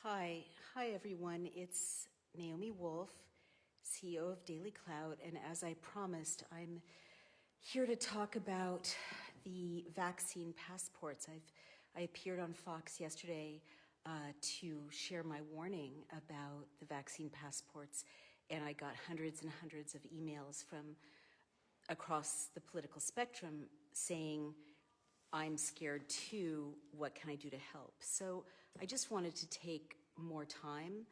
Hi everyone. It's Naomi Wolf, CEO of Daily Cloud, and as I promised, I'm here to talk about the vaccine passports. I appeared on Fox yesterday to share my warning about the vaccine passports, and I got hundreds and hundreds of emails from across the political spectrum saying, I'm scared too, what can I do to help? So I just wanted to take more time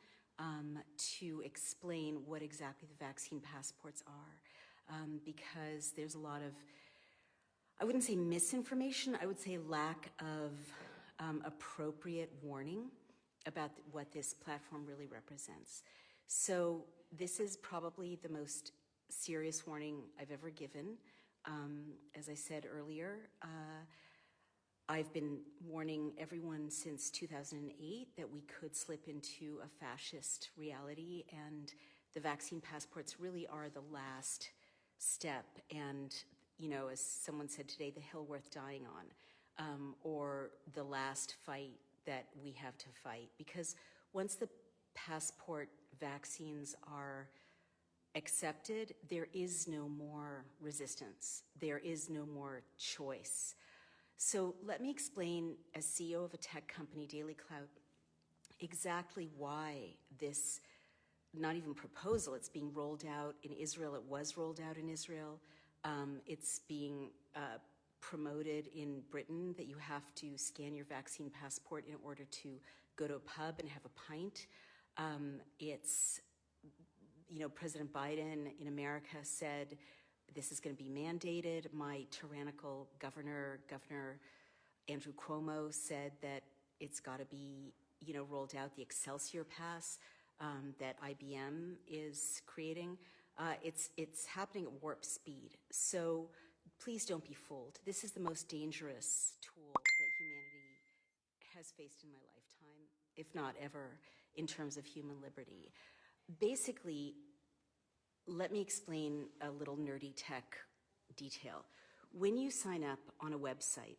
to explain what exactly the vaccine passports are, because there's a lot of, I wouldn't say misinformation, I would say lack of appropriate warning about what this platform really represents. So this is probably the most serious warning I've ever given. As I said earlier, I've been warning everyone since 2008 that we could slip into a fascist reality, and the vaccine passports really are the last step. And, you know, as someone said today, the hill worth dying on, or the last fight that we have to fight. Because once the passport vaccines are accepted, there is no more resistance. There is no more choice. So let me explain, as CEO of a tech company, Daily Cloud, exactly why this, not even proposal, it's being rolled out in Israel. It was rolled out in Israel. It's being promoted in Britain that you have to scan your vaccine passport in order to go to a pub and have a pint. You know, President Biden in America said this is going to be mandated. My tyrannical Governor Andrew Cuomo, said that it's got to be, you know, rolled out. The Excelsior Pass that IBM is creating, it's happening at warp speed. So please don't be fooled. This is the most dangerous tool that humanity has faced in my lifetime, if not ever, in terms of human liberty. Basically, let me explain a little nerdy tech detail. When you sign up on a website,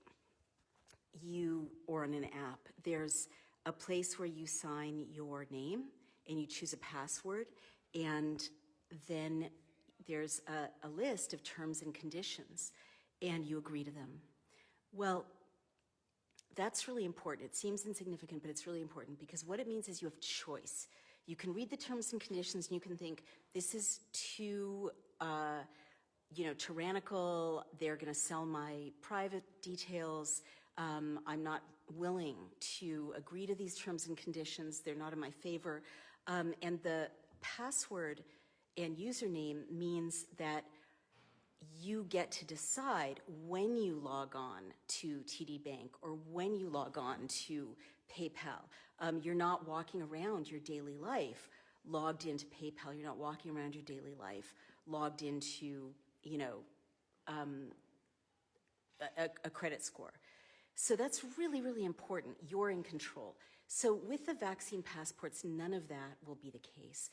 or on an app, there's a place where you sign your name and you choose a password, and then there's a list of terms and conditions, and you agree to them. Well, that's really important. It seems insignificant, but it's really important, because what it means is you have choice. You can read the terms and conditions and you can think, this is too, tyrannical. They're going to sell my private details. I'm not willing to agree to these terms and conditions. They're not in my favor. And the password and username means that you get to decide when you log on to TD Bank or when you log on to PayPal. You're not walking around your daily life logged into PayPal. You're not walking around your daily life logged into, a credit score. So that's really, really important. You're in control. So with the vaccine passports, none of that will be the case.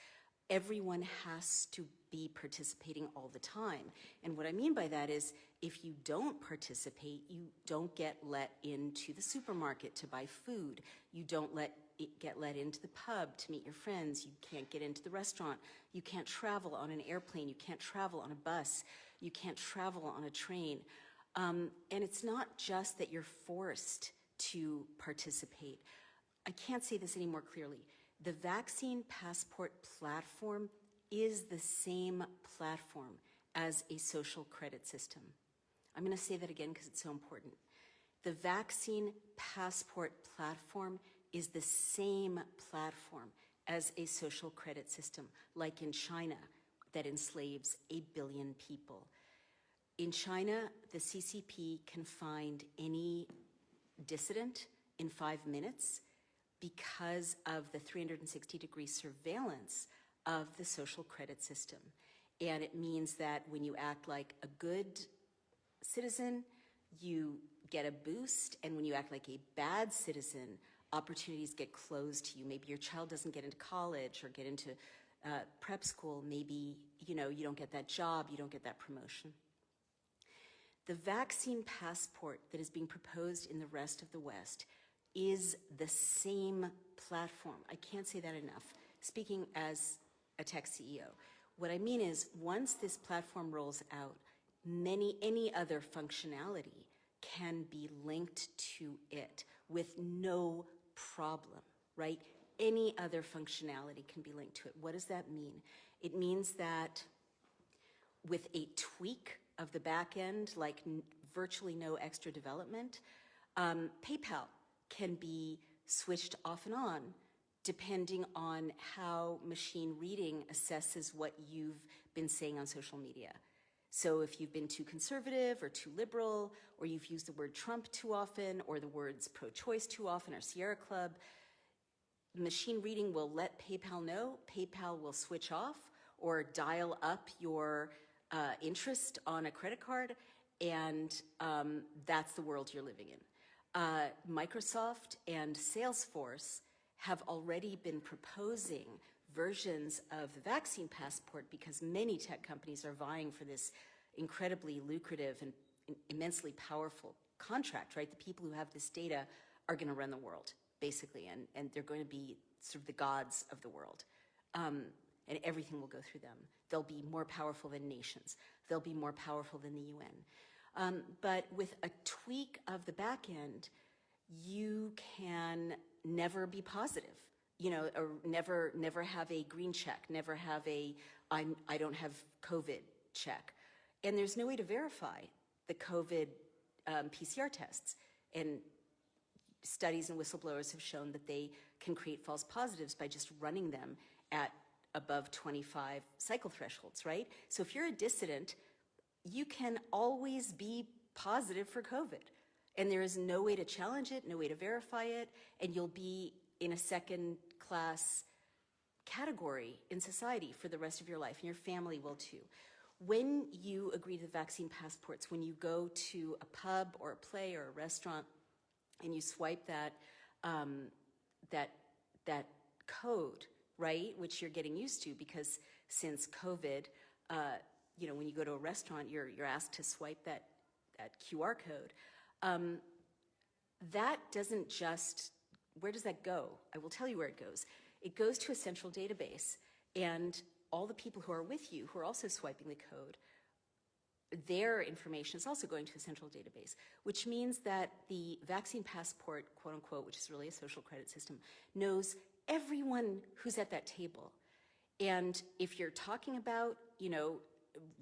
Everyone has to be participating all the time. And what I mean by that is, if you don't participate, you don't get let into the supermarket to buy food. You don't get let into the pub to meet your friends. You can't get into the restaurant. You can't travel on an airplane. You can't travel on a bus. You can't travel on a train. And it's not just that you're forced to participate. I can't say this any more clearly. The vaccine passport platform is the same platform as a social credit system. I'm going to say that again because it's so important. The vaccine passport platform is the same platform as a social credit system, like in China, that enslaves 8 billion people. In China, the CCP can find any dissident in 5 minutes because of the 360-degree surveillance of the social credit system. And it means that when you act like a good citizen, you get a boost, and when you act like a bad citizen, opportunities get closed to you. Maybe your child doesn't get into college or get into prep school. Maybe, you don't get that job, you don't get that promotion. The vaccine passport that is being proposed in the rest of the West is the same platform. I can't say that enough. Speaking as a tech CEO, what I mean is once this platform rolls out, any other functionality can be linked to it with no problem, right? Any other functionality can be linked to it. What does that mean? It means that with a tweak of the back end, like virtually no extra development, PayPal can be switched off and on depending on how machine reading assesses what you've been saying on social media. So if you've been too conservative or too liberal, or you've used the word Trump too often, or the words pro-choice too often, or Sierra Club, machine reading will let PayPal know. PayPal will switch off or dial up your interest on a credit card, and that's the world you're living in. Microsoft and Salesforce have already been proposing versions of the vaccine passport because many tech companies are vying for this incredibly lucrative and immensely powerful contract, right? The people who have this data are going to run the world, basically, and they're going to be sort of the gods of the world. And everything will go through them. They'll be more powerful than nations. They'll be more powerful than the UN. But with a tweak of the back end, you can never be positive, or never have a green check, never have a I don't have COVID check. And there's no way to verify the COVID PCR tests. And studies and whistleblowers have shown that they can create false positives by just running them at above 25 cycle thresholds, right? So if you're a dissident, you can always be positive for COVID. And there is no way to challenge it, no way to verify it, and you'll be in a second-class category in society for the rest of your life, and your family will too. When you agree to the vaccine passports, when you go to a pub or a play or a restaurant, and you swipe that code, right, which you're getting used to because since COVID, when you go to a restaurant, you're asked to swipe that QR code. That doesn't just, where does that go? I will tell you where it goes. It goes to a central database, and all the people who are with you, who are also swiping the code, their information is also going to a central database, which means that the vaccine passport, quote unquote, which is really a social credit system, knows everyone who's at that table. And if you're talking about,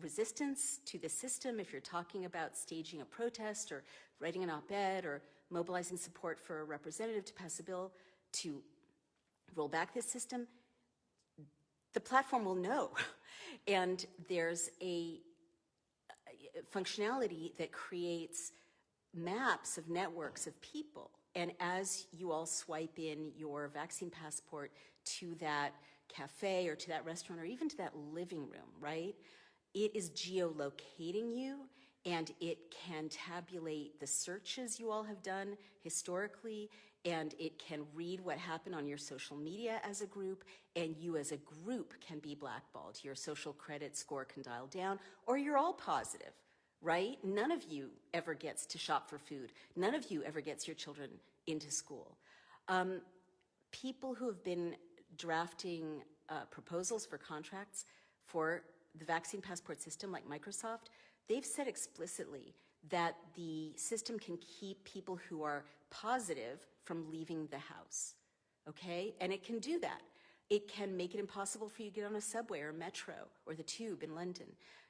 resistance to the system, if you're talking about staging a protest or writing an op-ed or mobilizing support for a representative to pass a bill to roll back this system, the platform will know. And there's a functionality that creates maps of networks of people. And as you all swipe in your vaccine passport to that cafe or to that restaurant or even to that living room, right? It is geolocating you, and it can tabulate the searches you all have done historically, and it can read what happened on your social media as a group, and you as a group can be blackballed. Your social credit score can dial down, or you're all positive, right? None of you ever gets to shop for food. None of you ever gets your children into school. People who have been drafting proposals for contracts for the vaccine passport system, like Microsoft, they've said explicitly that the system can keep people who are positive from leaving the house, okay? And it can do that. It can make it impossible for you to get on a subway or metro or the tube in London.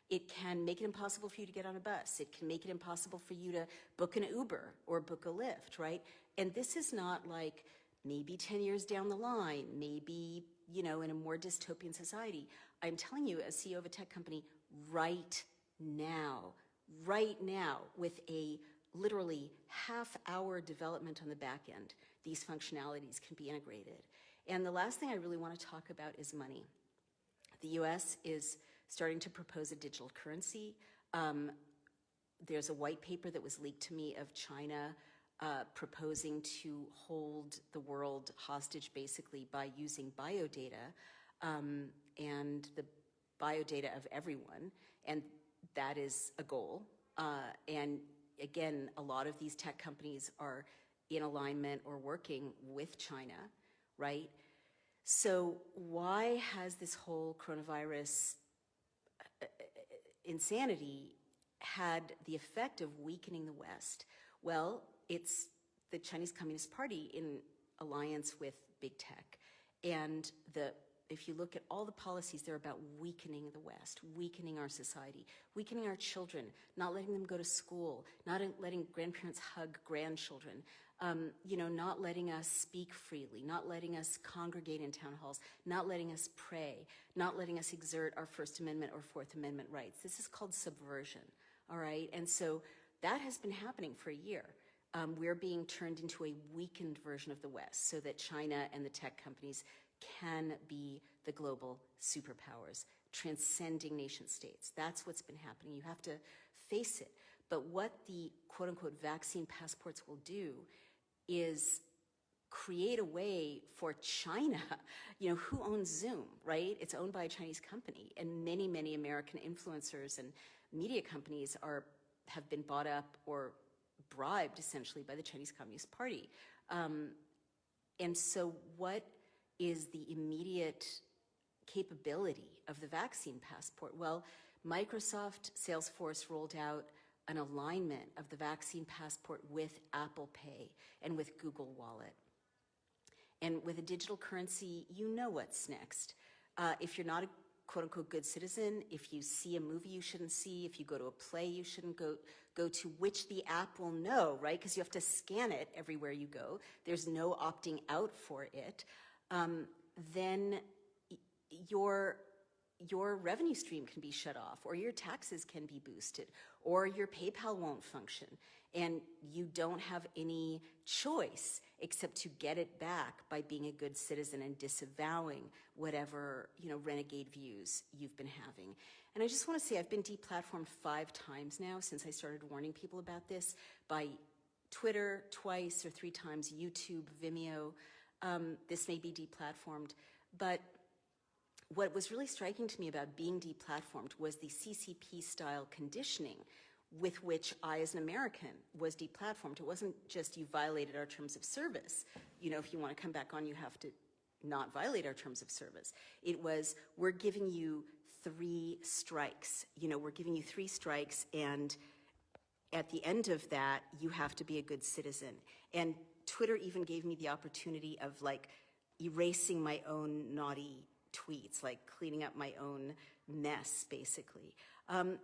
It can make it impossible for you to get on a bus. It can make it impossible for you to book an Uber or book a Lyft, right? And this is not like maybe 10 years down the line, maybe, in a more dystopian society. I'm telling you, as CEO of a tech company, right now, with a literally half-hour development on the back end, these functionalities can be integrated. And the last thing I really want to talk about is money. The US is starting to propose a digital currency. There's a white paper that was leaked to me of China proposing to hold the world hostage basically by using biodata and the biodata of everyone, and that is a goal. And again, a lot of these tech companies are in alignment or working with China, right? So why has this whole coronavirus insanity had the effect of weakening the West? Well, it's the Chinese Communist Party in alliance with big tech. And if you look at all the policies, they're about weakening the West, weakening our society, weakening our children, not letting them go to school, not letting grandparents hug grandchildren, not letting us speak freely, not letting us congregate in town halls, not letting us pray, not letting us exert our First Amendment or Fourth Amendment rights. This is called subversion, all right? And so that has been happening for a year. We're being turned into a weakened version of the West so that China and the tech companies can be the global superpowers, transcending nation states. That's what's been happening. You have to face it. But what the quote-unquote vaccine passports will do is create a way for China, who owns Zoom, right? It's owned by a Chinese company, and many, many American influencers and media companies have been bought up or bribed, essentially, by the Chinese Communist Party. And so what is the immediate capability of the vaccine passport? Well, Microsoft, Salesforce rolled out an alignment of the vaccine passport with Apple Pay and with Google Wallet. And with a digital currency, you know what's next. If you're not a quote-unquote good citizen, if you see a movie you shouldn't see, if you go to a play you shouldn't go to, which the app will know, right? Because you have to scan it everywhere you go. There's no opting out for it. Then your revenue stream can be shut off, or your taxes can be boosted, or your PayPal won't function, and you don't have any choice except to get it back by being a good citizen and disavowing whatever renegade views you've been having. And I just want to say I've been deplatformed 5 times now since I started warning people about this, by Twitter twice or 3 times, YouTube, Vimeo. This may be deplatformed, but what was really striking to me about being deplatformed was the CCP-style conditioning with which I, as an American, was deplatformed. It wasn't just you violated our terms of service. If you want to come back on, you have to not violate our terms of service. It was, we're giving you 3 strikes. We're giving you 3 strikes, and at the end of that, you have to be a good citizen. And Twitter even gave me the opportunity of erasing my own naughty tweets, cleaning up my own mess, basically.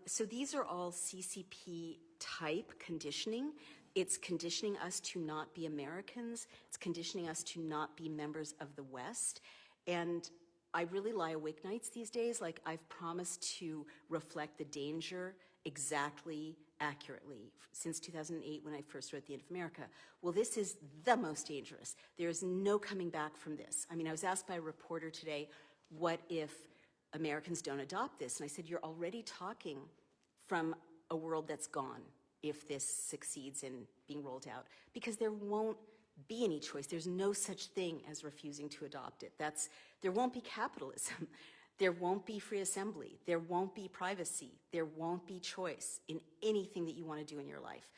So these are all CCP type conditioning. It's conditioning us to not be Americans. It's conditioning us to not be members of the West. And I really lie awake nights these days. I've promised to reflect the danger exactly, accurately, since 2008 when I first wrote The End of America. Well, this is the most dangerous. There is no coming back from this. I mean, I was asked by a reporter today, what if Americans don't adopt this? And I said, you're already talking from a world that's gone if this succeeds in being rolled out, because there won't be any choice. There's no such thing as refusing to adopt it. There won't be capitalism. There won't be free assembly. There won't be privacy. There won't be choice in anything that you want to do in your life.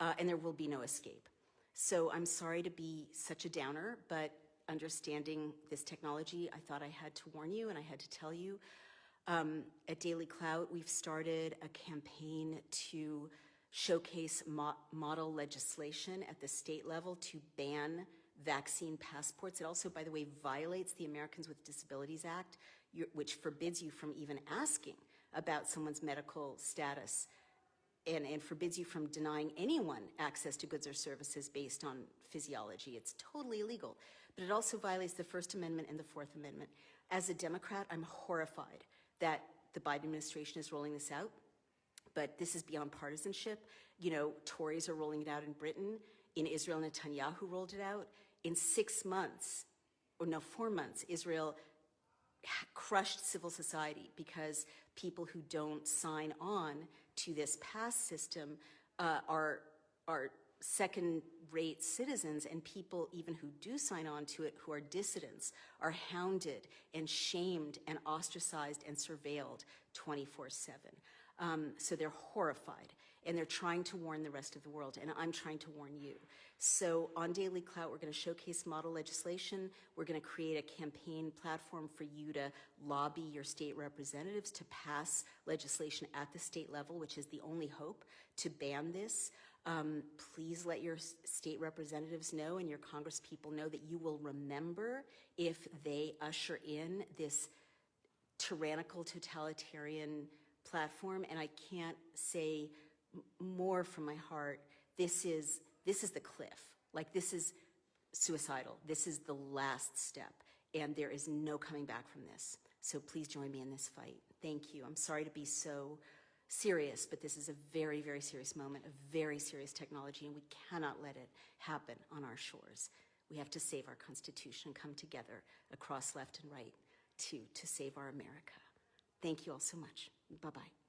And there will be no escape. So I'm sorry to be such a downer, but understanding this technology, I thought I had to warn you and I had to tell you. At Daily Clout, we've started a campaign to showcase model legislation at the state level to ban vaccine passports. It also, by the way, violates the Americans with Disabilities Act, which forbids you from even asking about someone's medical status and forbids you from denying anyone access to goods or services based on physiology. It's totally illegal. But it also violates the First Amendment and the Fourth Amendment. As a Democrat, I'm horrified that the Biden administration is rolling this out. But this is beyond partisanship. Tories are rolling it out in Britain. In Israel, Netanyahu rolled it out. In 6 months, 4 months, Israel crushed civil society because people who don't sign on to this pass system are second-rate citizens, and people even who do sign on to it, who are dissidents, are hounded and shamed and ostracized and surveilled 24/7. So they're horrified. And they're trying to warn the rest of the world, and I'm trying to warn you. So on Daily Clout, we're going to showcase model legislation. We're going to create a campaign platform for you to lobby your state representatives to pass legislation at the state level, which is the only hope to ban this. Please let your state representatives know and your congresspeople know that you will remember if they usher in this tyrannical, totalitarian platform. And I can't say more from my heart. This is the cliff. Like, this is suicidal. This is the last step, and there is no coming back from this. So please join me in this fight. Thank you. I'm sorry to be so serious, but this is a very, very serious moment, a very serious technology, and we cannot let it happen on our shores. We have to save our Constitution, come together across left and right to save our America. Thank you all so much. Bye-bye.